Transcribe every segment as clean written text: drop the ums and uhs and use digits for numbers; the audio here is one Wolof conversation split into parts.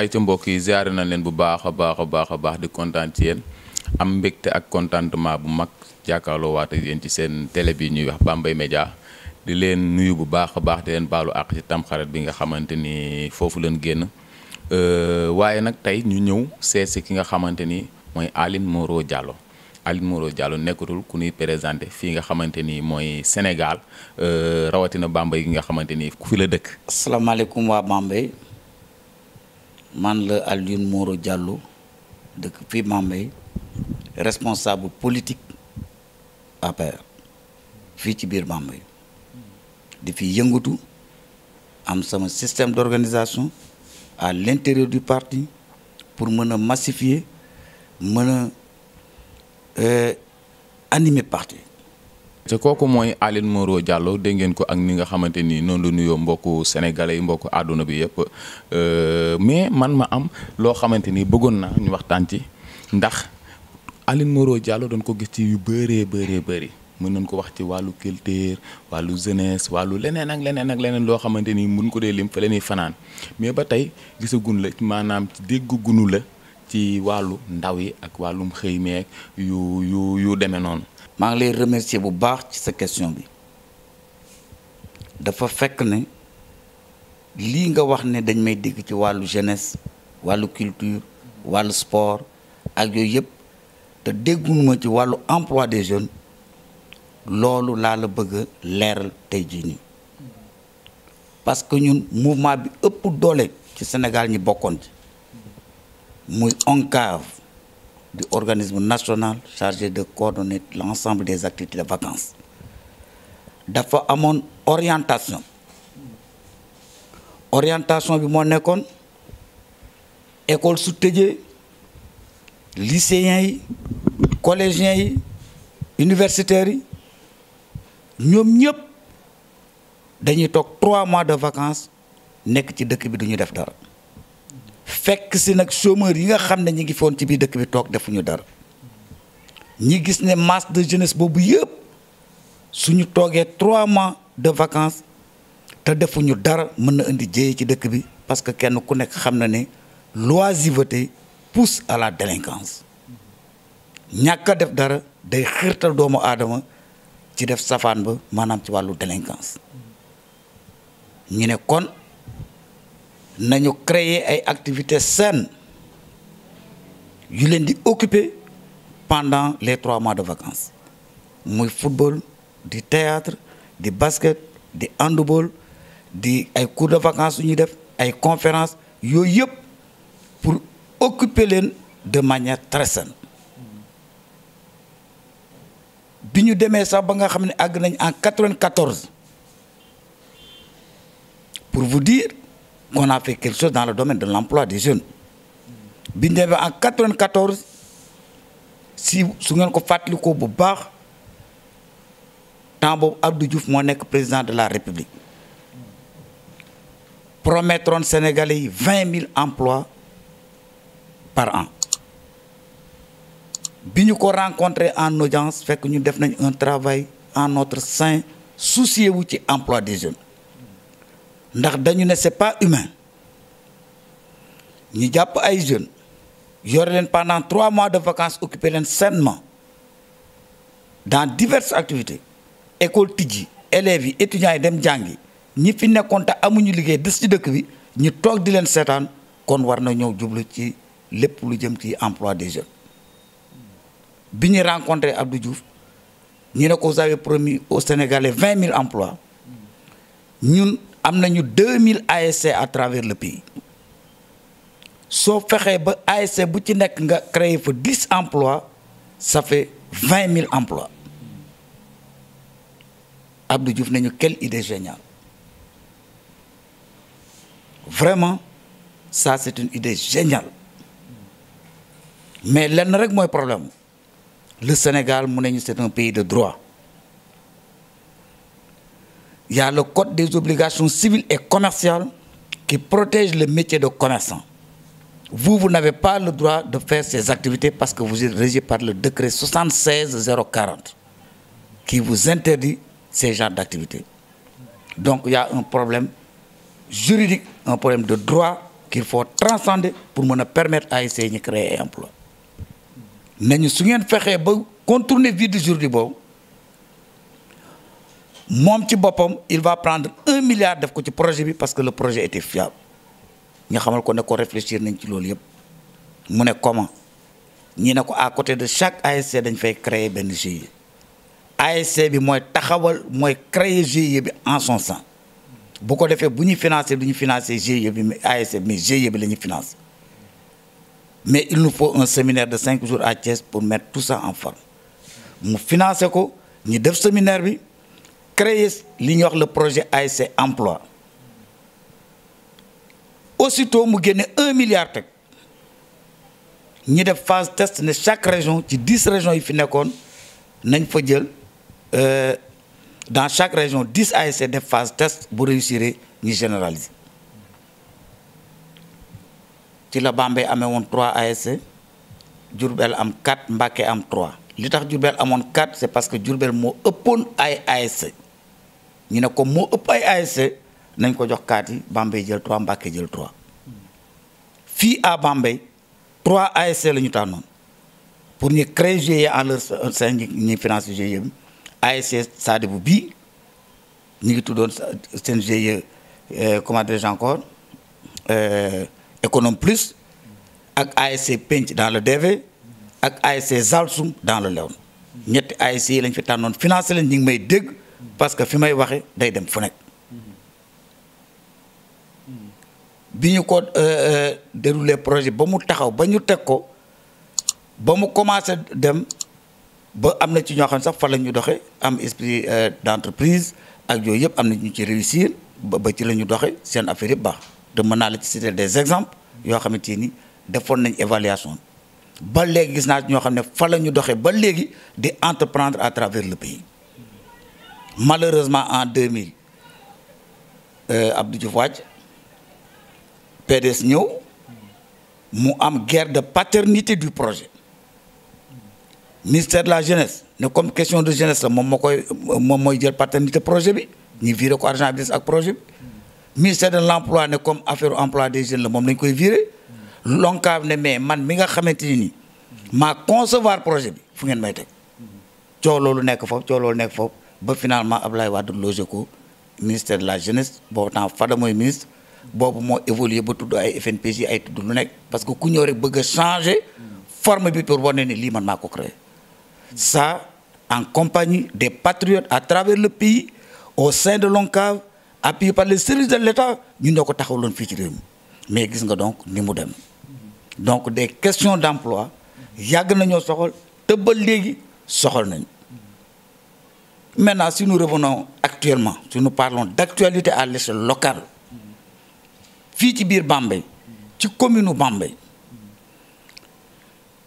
ay ca mbokk yi ziare nañ leen bu baax a baax di kontaan ci yéen am mbégte ak contentement bu mag jàkkaarloo waat ak yéen ci seen télé bi ñuy wax Bambey Média di leen nuyu bu baax a baax di leen baalu àq ci tamxarit bi nga xamante ni foofu leen génn waaye nag tey ñu ñëw seet si ki nga xamante ni mooy Aline Moreau Diallo. Aline Moreau Diallo nekkatul ku ñuy présenté fii nga xamante ni mooy Sénégal rawatina Bambey gi nga xamante ni ku fi la dëkk. asalaamaaleykum waa Bambey man la Aline Moreau Diallo dëkk fii Bambey responsable politique APR fii ci biir Bambey di fi yëngatu am sama système d'organisation à l'intérieur du parti pour mën a massifier mën a animer parti. te kooku mooy Aline Moreau Diallo dégg ngeen ko ak ni nga xamante ni noonu la nuyoo mbokku sénégalais yi mbokku àdduna bi yëpp mais man ma am loo xamante ni bëggoon naa ñu waxtaan ci ndax Aline Moreau Diallo doon ko gis ci yu bëree bëri mën nañ ko wax ci wàllu culture wàllu jeunesse wàllu leneen ak leneen loo xamante ni mun ko dee lim fa leen fanaan mais ba tey gisagun la maanaam ci déggugunu la ci wàllu ndaw yi ak wàllum xëy meek yu demee noonu. maa ngi lay remercier bu baax ci sa question bi dafa fekk ne lii nga wax ne dañ may dégg ci wàllu jeunesse wàllu culture wàllu sport ak yooyu yëpp te dégguma ci wàllu emploi des jeunes loolu laa la bëgg a leeral tey jii nii parce que ñun mouvement bi ëpp doole ci Sénégal ñi bokkoon ci muy ONCAV du organisme national chargé de coordonner l'ensemble des activités de vacances dafa amoon orientation bi moo nekkoon école su tëjee lycéens yi collégiens yi universitaires yi ñoom ñëpp dañuy toog 3 mois de vacances nekk ci dëkk bi duñu def dara fekk si nag chômeurs yi nga xam ne ñi ngi foon ci biir dëkk bi toog defuñu dara ñi gis ne masse de jeunesse boobu yëpp suñu toogee 3 mois de vacances te defuñu dara mën na indi jéye ci dëkk bi parce que kenn ku nekk xam na ne l'oisiveté pousse à la délinquance ñàkk a def dara day xirtal doomu aadama ci def safaan ba maanaam ci wàllu délinquance ñu ne kon nañu créer ay activités saines yu leen di occuper pendant les 3 mois de vacances muy football di théâtre di basket di handball di ay cours de vacances yu ñuy def ay conférences yooyu yëpp pour occuper leen de manière très saine bi ñu demee sax ba nga xam ne àgg nañ en 94 pour vous dire qu'on a fait quelque chose dans le domaine de l'emploi des jeunes bi ñu demee en 94 si su ngeen ko fàttalikoo bu baax temps boobu Abdou Diouf moo nekk président de la République promettroon Sénégalais yi 20 000 emplois par an bi ñu ko rencontré en audience fekk ñu def nañ un travail en notre sein soucié wu ci emploi des jeunes ndax dañu ne c'est pas humain ñu jàpp ay jeunes yore leen pendant 3 mois de vacances occuper leen sainement dans diverses activités école tijji élèves yi étudiants yi dem jàngi ñi fi nekkoon te amuñu liggéey des ci dëkk bi ñu toog di leen seetaan kon war na ñëw jublu ci lépp lu jëm ci emploi des jeunes bi ñu rencontré Abdou Diouf ñu ne ko vous avez promis aux Sénégalais 20 000 emplois ñun am nañu 2000 ASC à travers le pays soo fexee ba ASC bu ci nekk nga créé fa 10 emplois ça fait 20 000 emplois Abdou Diouf nañu quelle idée géniale vraiment ça c'est une idée géniale mais lenn rek mooy problème le Sénégal mu nañu c'est un pays de droit il y a le code des obligations civiles et commerciales qui protège le métier de commerçant. Vous n'avez pas le droit de faire ces activités parce que vous êtes régi par le décret 76-040 qui vous interdit ces genres d'activités. Donc il y a un problème juridique, un problème de droit qu'il faut transcender pour mën a permettre ASC ñu créer ay emploi nañu su ngeen fexee ba contourner vide juridique boobu moom ci boppam il va prendre 1 milliard def ko ci projet bi parce que le projet était fiable ñu xamal ko ne ko réfléchir nañ ci loolu yëpp mu ne comment ñi ne ko à côté de chaque ASC dañ fay créer benn GIE ASC bi mooy taxawal mooy créer GIE bi en son sein bu ko defee bu ñuy financer du ñu financer GIE bi mais ASC mais GIE bi la ñuy financer mais il nous faut un séminaire de 5 jours à Thiès pour mettre tout ça en forme mu financer ko ñu def séminaire bi créer li ñuy wax le projet ASC emploi aussitôt mu génne 1 milliard teg ñi def phase test ne chaque région ci 10 régions yi fi nekkoon nañ fa jël dans chaque région 10 ASC def phase test bu réussir ñu généraliser ci la Bambey amee woon 3 ASC Diourbel am 4 Mbacké am 3 li tax Diourbel amoon 4 c'est parce que Diourbel moo ëppoon ay ASC ñu ne comme moo ëpp ay ASC nañ ko jox 4 yi Bambey jël 3 Mbacké jël 3 fii à Bambey 3 ASC la ñu tànnoon pour ñu créer GIE en leur sein ñuy financer GIE bi ASC Sadibou bii ñu ngi tuddoon seen GIE comment dirais-je encore Économe Plus ak ASC Penc dans le DV ak ASC Zalsum dans le Léon ñetti ASC yi lañ fi tànnoon financer leen ñu ngi may dégg parce que fi may waxe day dem fu nekk bi ñu ko déroulé projet ba mu taxaw ba ñu teg ko ba mu commencé dem ba am na ci ñoo xam ne sax fa la ñu doxe am esprit d'entreprise ak yooyu yëpp am na ñu ci réussir ba ci la ñu doxe seen affaire yëpp baax te mën naa la ci citer des exemples yoo xamante ni defoon nañ évaluation ba léegi gis naa ñoo xam ne fa la ñu doxee ba léegi di entreprendre à travers le pays malheureusement en 2000 Abdou Diouf wàcc PDS ñëw mu am guerre de paternité du projet ministère de la jeunesse ne comme question de jeunesse la moom mooy jël paternité projet bi ñu viré ko argent bi des ak projet bi ministère de l'emploi ne comme affaire emploi des jeunes la moom lañ koy viré LONCAV ne mais man mi nga xamante ni maa concevoir projet bi fu ngeen may teg coow loolu nekk foofu ba finalement Abdoulaye Wade logé ko ministère de la jeunesse boobu temps Fada mooy ministre boobu moo évolué ba tudd ay FNPJ ay tudd lu nekk parce que ku ñëw rek bëgg a changer forme bi pour wane ne lii man maa ko créé ça en compagnie des patriotes à travers le pays au sein de l'ONCAV appuyé par les services de l'État ñu ñoo ko taxawaloon fii ci réew mi mais gis nga donc ni mu dem donc des questions d'emploi yàgg nañoo soxal te ba léegi soxal nañ maintenant si nous revenons actuellement si nous parlons d'actualité à l'échelle locale fii ci biir Bambey ci commune u Bambey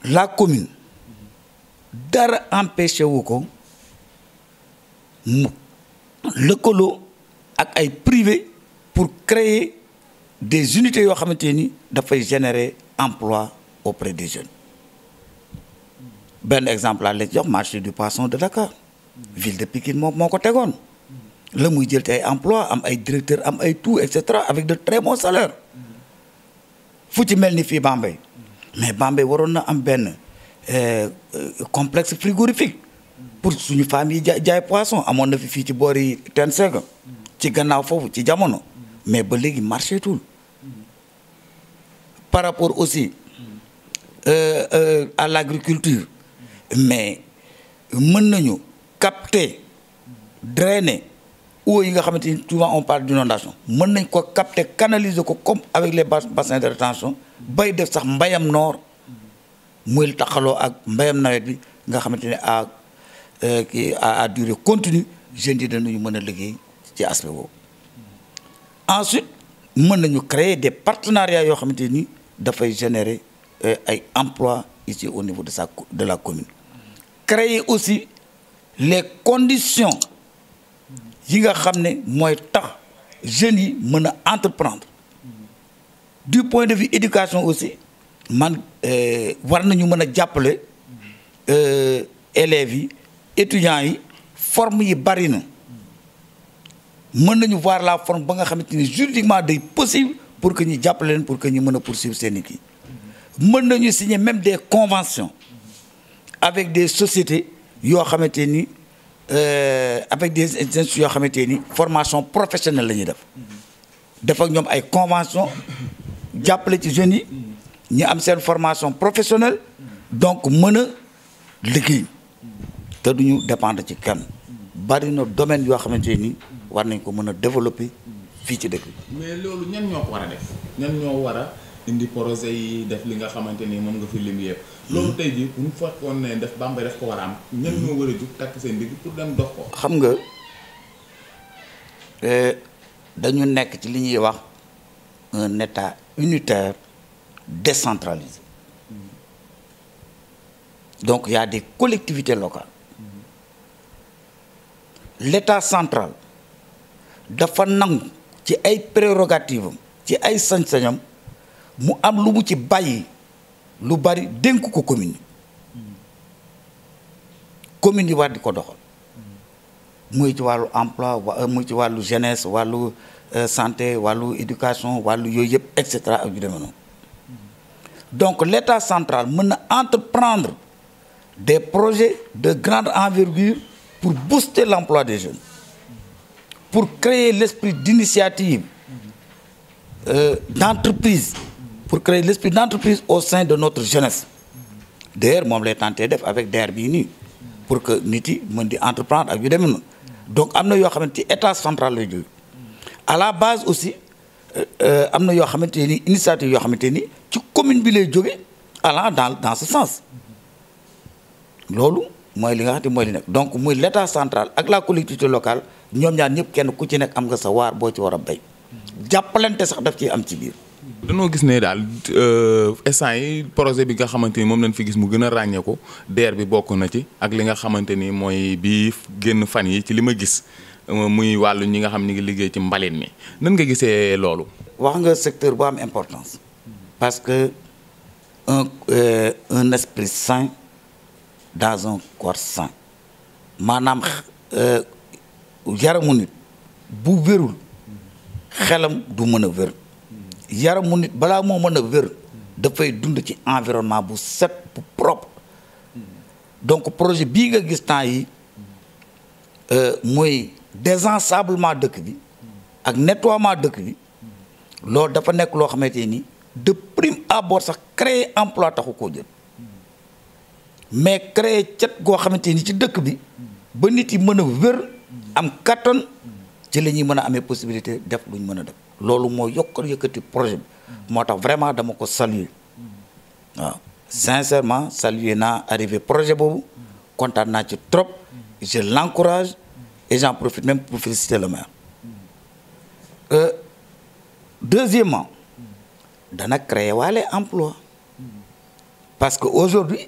la commune dara empêché wu ko mu lëkkaloo ak ay privé pour créer des unités yoo xamante ni dafay générer emploi auprès des jeunes benn exemple laa leen jox marché du poisson de Dakar ville de Pikine moom moo ko tegoon la muy jël te ay emploi am ay directeur am ay tout et cetera avec de très bons salaires fu ci mel ni fii Bambey mais Bambey waroon na am benn complexe frigorifique pour suñu femmes yi jaay poisson amoon na fi fii ci boori Ten Sega ci gannaaw foofu ci jamono mais ba léegi marché tul par rapport aussi à l'agriculture mais mën nañu capter drainer eau yi nga xamante ni souvent on parle d'inondation mën nañ ko capter canaliser ko comme avec les bassins de rétention bay def sax mbayam noor muy taxaloo ak mbayam nawet bi nga xamante ne à durée continue jeunes yi danañu mën a liggéey ci aspect boobu ensuite mën nañu créer des partenariats yoo xamante ni dafay générer ay emplois ici au niveau de la commune créer aussi les conditions yi nga xam ne mooy tax jeunes yi mën a entreprendre du point de vue éducation aussi man war nañu mën a jàppale élèves yi étudiants yi forme yi bari na mën nañu voir la forme ba nga xamante ni juridiquement day possible pour que ñu jàppale leen pour que ñu mën a poursuivre seen i kii mën nañu signer même des conventions avec des sociétés yoo xamante ni avec des institutions yoo xamante ni formation professionnelle la ñuy def ak ñoom ay convention jàppale ci jeunes yi ñu am seen formation professionnelle donc mën a liggéey te duñu dépendre ci kenn bari na domaine yoo xamante ni war nañ ko mën a développer fii ci dëkk bi. mais loolu ñan ñoo ko war a def ñan ñoo war a indi projet yi def li nga xamante ni moom nga fi lim yëpp. loolu tey jii bu ñu fekkoon ne def Bambey daf ko war a am. ñan ñoo war a jug takk seen digg pour dem dox ko. xam nga dañu nekk ci li ñuy wax un état unitaire décentralisé donc il y a des collectivités locales l'état central dafa nangu ci ay prérogatives am ci ay sañ-sañam mu am lu mu ci bàyyi lu bari dénk ko commune yi war di ko doxal muy ci wàllu emploi muy ci wàllu jeunesse wàllu santé wàllu éducation wàllu yooyu yëpp et cetera ak yu demee noonu donc l'état central mën na entreprendre des projets de grande envergure pour booster l'emploi des jeunes pour créer l'esprit d'initiative d'entreprise pour créer l'esprit d'entreprise au sein de notre jeunesse d'ailleurs moom lay tenté def avec DER bii nii pour que nit yi mën di entreprendre ak yu demee noonu donc am na yoo xamante ni état central lay jóge à la base aussi am na yoo xamante ni initiative yoo xamante ni ci commune bi lay jóge allant dans ce sens loolu mooy li nga xam ne mooy li nekk donc muy l'état central ak la collectivité locale ñoom ñaar ñëpp kenn ku ci nekk am nga sa waar boo ci war a béy jàppalante sax daf ciy am ci biir. danoo gis ne daal instant yi projet bi nga xamante ni moom lañ fi gis mu gën a ràññee ko DER bi bokk na ci ak li nga xamante ni mooy bii génn fan yi ci li ma gis muy wàllu ñi nga xam ni ngi liggéey ci mbalit mi nan nga gisee loolu. wax nga secteur bu am importance parce que un esprit sain dans un corps sain maanaam yaramu nit bu wérul xelam du mën a wér yaramu nit balaa moo mën a wér dafay dund ci environnement bu set bu propre donc projet bii nga gis temps yi muy désensablement dëkk bi ak nettoiement dëkk bi loolu dafa nekk loo xamante ni de prime abord sax créer emploi taxu koo jël mais créer cet goo xamante ni ci dëkk bi ba nit yi mën a wér am kattan ci la ñuy mën a amee possibilité def lu ñu mën a def loolu moo yëkkati projet bi moo tax vraiment dama ko saluer waaw sincèrement saluer naa arrivé projet boobu kontaan naa ci trop je l'encourage et j'en profite même pour féliciter le maire deuxièmement dana créer waale emploi parce que aujourd'hui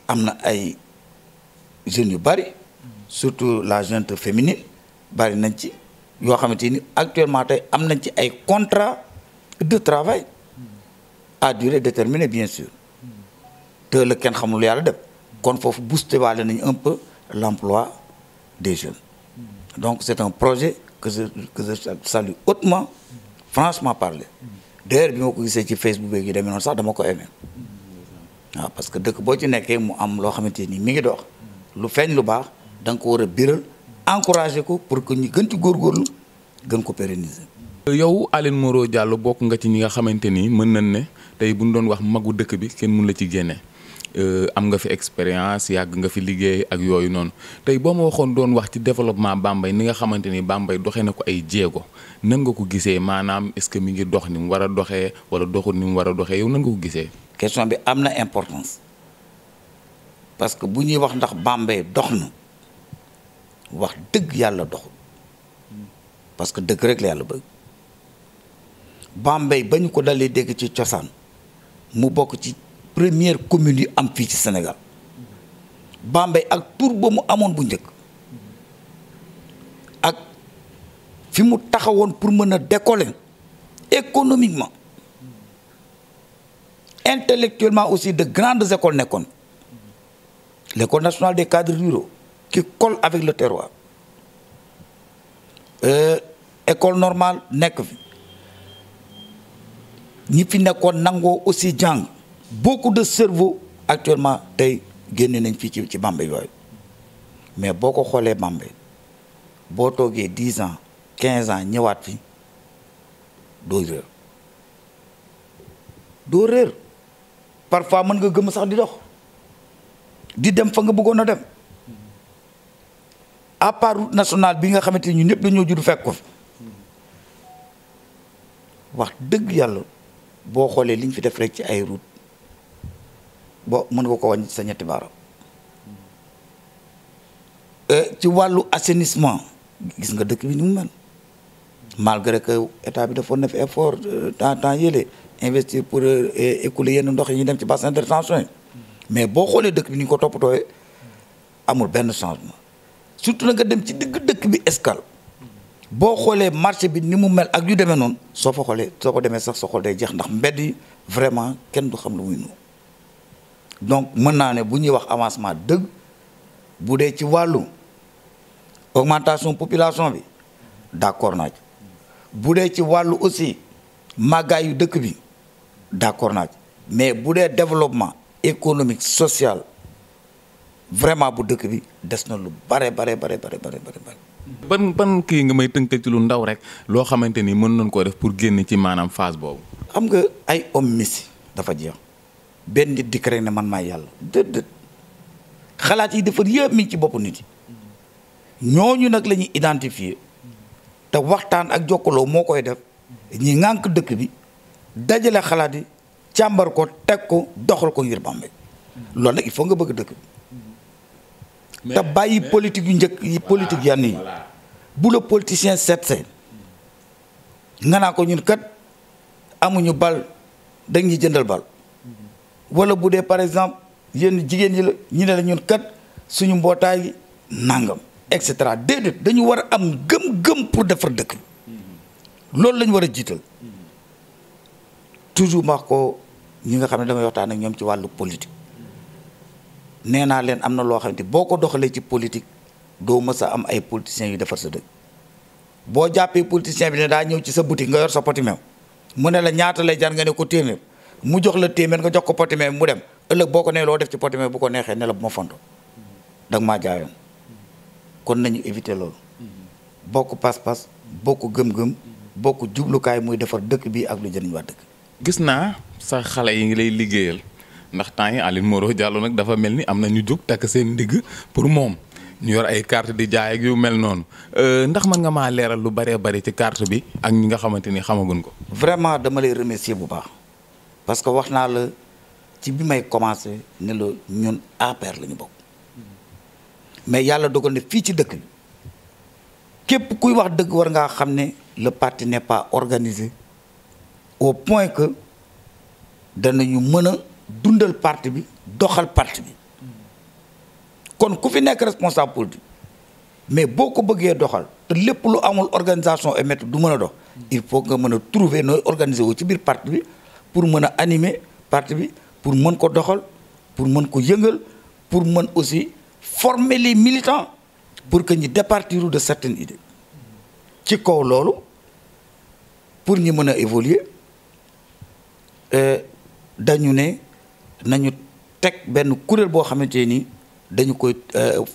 am na ay jeunes yu bari surtout la jeunesse féminine bari nañ ci yoo xamante ni actuellement tey am nañ ci ay contrat de travail à durée déterminée bien sûr te la kenn xamul yàlla def kon foofu booster waale nañ un peu l'emploi des jeunes donc c'est un projet que je salue hautement franchement parler d'ailleurs bi ma ko gisee ci Facebook beeg yi demee noonu sax dama ko aimé waaw parce que dëkk boo ci nekkee mu am loo xamante ni mi ngi dox lu feeñ lu baax da nga ko war a biral encourager ko pour que ñu gën ci góorgóorlu gën ko pérenniser. yow Aline Moreau Diallo bokk nga ci ñi nga xamante ni mën nañ ne tey bu ñu doon wax magu dëkk bi kenn mun la ci génne am nga fi expérience yàgg nga fi liggéey ak yooyu noonu tey boo ma waxoon doon wax ci développement Bambey ni nga xamante ni Bambey doxee na ko ay jéego nan nga ko gisee maanaam est-ce que mi ngi dox ni mu war a doxee wala doxul ni mu war a doxee yow nan nga ko gisee. question bi am na importance parce que bu ñuy wax ndax Bambey dox na wax dëgg yàlla doxul parce que dëgg rek la yàlla bëgg Bambey ba ñu ko dalee dégg ci cosaan mu bokk ci première commune yi am fii ci Sénégal Bambey ak tur ba mu amoon bu njëkk ak fi mu taxawoon pour mën a décoller économiquement intellectuellement aussi de grandes écoles nekkoon l'école nationale des cadres ruraux qui colle avec le terroir école normale nekk fi ñi fi nekkoon nangoo aussi jàng beaucoup de cerveau actuellement tey génne nañ fii ci Bambey yooyu mais boo ko xoolee Bambey boo toogee 10 ans 15 ans ñëwaat fi doo réer parfois mën nga gëm sax di dox di dem fa nga bëggoon a dem à part route nationale bi nga xamante ni ñun ñëpp dañoo judd fekk ko fi wax dëgg yàlla boo xoolee li ñu fi def rek ci ay route boo mën nga ko wàññi sa ñetti baaraam ci wàllu assainissement gis nga dëkk bi ni mu mel malgré que état bi dafa def effort temps yële investir pour écouler yenn ndox yi ñu dem ci bassin de rétention yi mais boo xoolee dëkk bi ni ñu ko toppatooyee amul benn changement surtout na nga dem ci digg dëkk bi Escale boo xoolee marché bi ni mu mel ak yu demee noonu soo fa xoolee soo ko demee sax sa xol day jeex ndax mbedd yi vraiment kenn du xam lu muy nu donc mën naa ne bu ñuy wax avancement dëgg bu dee ci wàllu augmentation population bi d'accord naa ci bu dee ci wàllu aussi màggaayu dëkk bi d'accord naa ci mais bu dee développement économique social vraiment bu dëkk bi des na lu bare. ban kii nga may tënkal ci lu ndaw rek loo xamante ni mën nañ koo def pour génn ci maanaam phase boobu. xam nga ay homme messi dafa jeex benn nit di rek ne man maay yàlla déedéet xalaat yi defar yëpp mi ngi ci boppu nit yi ñooñu nag la ñuy identifier te waxtaan ak jokkaloo moo koy def ñi ŋànk dëkk bi dajale xalaat yi càmbar ko teg ko doxal ko ngir Bambey loolu nag il faut nga bëgg dëkk bi te bàyyi politique yu njëkk yi politique yenn yi bu la politicien seetsee nga naa ko ñun kat amuñu bal dañuy jëndal bal wala bu dee par exemple yenn jigéen yi la ñu ne la ñun kat suñu mbootaay yi nangam et cetera déedéet dañu war a am gëm-gëm pour defar dëkk loolu la ñu war a jiital toujours ma wax ko ñi nga xam ne damay waxtaan ak ñoom ci wàllu politique nee naa leen am na loo xamante boo ko doxalee ci politique doo mës a am ay politiciens yu defar sa dëkk boo jàppee politicien bi ne daa ñëw ci sa boutique nga yor sa poti meew mu ne la ñaata lay jar nga ne ko téeméer mu jox la téeméer nga jox ko poti meew mu dem ëllëg boo ko nee loo def ci poti meew bu ko neexee ne la bu ma fonto danga maa jaayoon kon nañu éviter loolu bokk pas-pas bokk gëm-gëm bokk jublukaay muy defar dëkk bi ak lu jëriñ waa dëkk. gis naa sa xale yi ngi lay liggéeyal ndax temps yi Aline Moreau Diallo nag dafa mel ni am na ñu jóg takk seen ndigg pour moom ñu yor ay carte di jaay ak yu mel noonu ndax mën nga maa leeral lu bëree bëri ci carte bi ak ñi nga xamante ni xamaguñ ko. vraiment dama lay remercier bu baax parce que wax naa la ci bi may commencé ne la ñun APR la ñu bokk mais yàlla dogal ne fii ci dëkk bi képp kuy wax dëgg war ngaa xam ne le parti n'est pas organisé au point que danañu mën a dundal parti bi doxal parti bi kon ku fi nekk responsable politique mais boo ko bëggee doxal te lépp lu amul organisation et méthode du mën a dox il faut nga mën a trouver nooy organiser wu ci biir parti bi pour mën a animer parti bi pour mën ko doxal pour mën ko yëngal pour mën aussi former les militants pour que ñu départir de certaines idées ci kaw loolu pour ñu mën a évoluer dañu ne nañu teg benn kuréel boo xamante ni dañu koy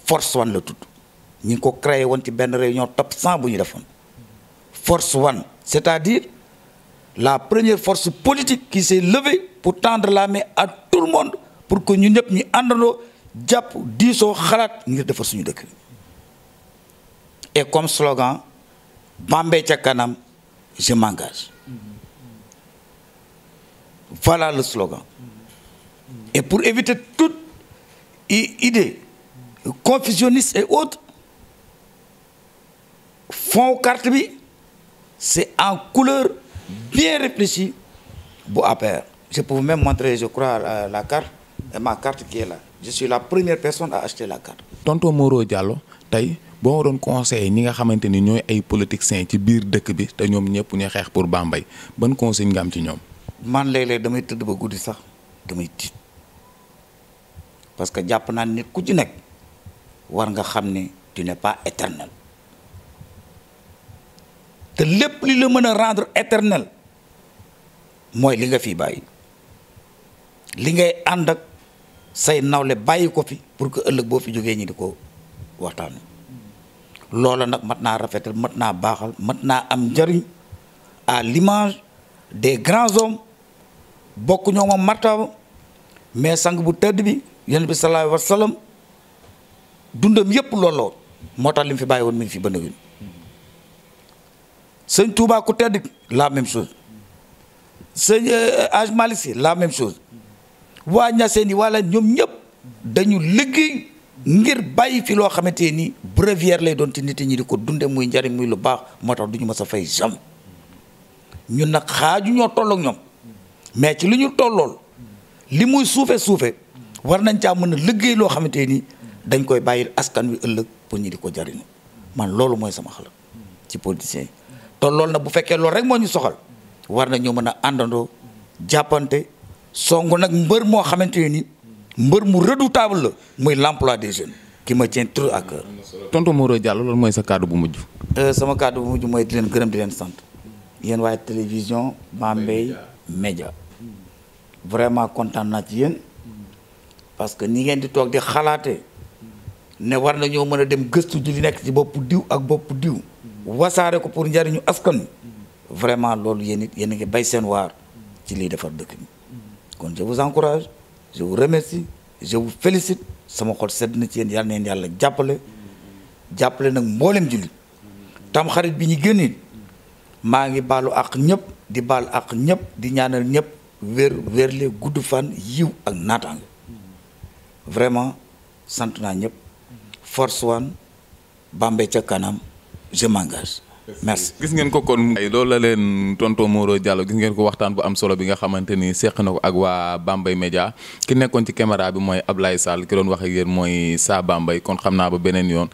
force one la tudd ñu ngi ko créé woon ci benn réunion top 100 bu ñu defoon force one c'est-à-dire la première force politique qui s'est levée pour tendre la main à tout le monde pour que ñu ñëpp ñu àndandoo jàpp diisoo xalaat ngir defar suñu dëkk et comme slogan Bambey ca kanam je m'engage voilà le slogan et pour éviter toute idée confusionniste et autres fond carte bi c'est en couleur bien réfléchie bu APR. Je peux vous même montrer je crois la carte ma carte qui est là je suis la première personne à acheter la carte. tonton Moreau Diallo tey boo doon conseil ñi nga xamante ni ñooy ay politiciens ci biir dëkk bi te ñoom ñëpp ñu xeex pour Bambey ban conseil nga am ci ñoom. man léeg-léeg damay tëdd ba guddi sax damay tiit parce que jàpp naa nit ku ci nekk war nga xam ne tu n'es pas éternel te lépp li la mën a rendre éternel mooy li nga fii bàyyi li ngay ànd ak say nawle bàyyi ko fi pour que ëllëg boo fi jógee ñi di ko waxtaane loola nag mat naa rafetal mat naa baaxal mat naa am njariñ à l'image des grands hommes bokk ñoo ma martaba mais sang bu tëdd bi yonent bi sallallahu alayhi wa sallam dundam yépp looloo moo tax li mu fi bàyyi woon mi ngi fi bënn win sëñ Touba ku tedd la même chose sëñ Aj Malick Sy la même chose waa Ñaseen yi wala ñoom ñëpp dañu liggéey ngir bàyyi fi loo xamante ni brevière lay doon ci nit ñi di ko dunde muy njariñ muy lu baax moo tax du ñu mës a fay jamais ñun nag xaaju ñoo tollook ñoom mais ci li ñu tollool li muy suufe war nañ caa mën a liggéey loo xamante ni dañ koy bàyyil askan wi ëllëg pour ñi di ko jariñu man loolu mooy sama xalaat ci politiciens yi te loolu nag bu fekkee loolu rek moo ñu soxal war na ñoo mën a àndandoo jàppante songu nag mbër moo xamante ni mbër mu redoutable la muy l'emploi des jeunes qui me tient trop à cœur. tonton Moreau Diallo loolu mooy sa kàddu bu mujj. sama kàddu bu mujj mooy di leen gërëm di leen sant yéen waaye télévision Bambey Média vraiment kontaan naa ci yéen parce que ni ngeen di toog di xalaatee ne war na ñoo mën a dem gëstu ji li nekk ci bopp diw ak bopp diw wasaare ko pour njariñu askan wi vraiment loolu yéen it yéen a ngi bay seen waar ci liy defar dëkk bi kon je vous encourage je vous remercie je vous félicite sama xol sedd na ci yéen yàlla neen yàlla jàppale nag mboolem jullit tam xarit bi ñu génn maa ngi baalu àq ñëpp di baal àq ñëpp di ñaanal ñëpp wérle gudd fan yiw ak naataange vraiment sant naa ñëpp force one Bambey ca kanam je m'engage merci. gis ngeen ko kon loolu la leen tonton Moreau Diallo gis ngeen ko waxtaan bu am solo bi nga xamante ni seq na ko ak waa Bambey Média ki nekkoon ci caméra bi mooy Ablaye Sall ki doon wax ak yéen mooy Sa Bambey kon xam naa ba beneen yoon.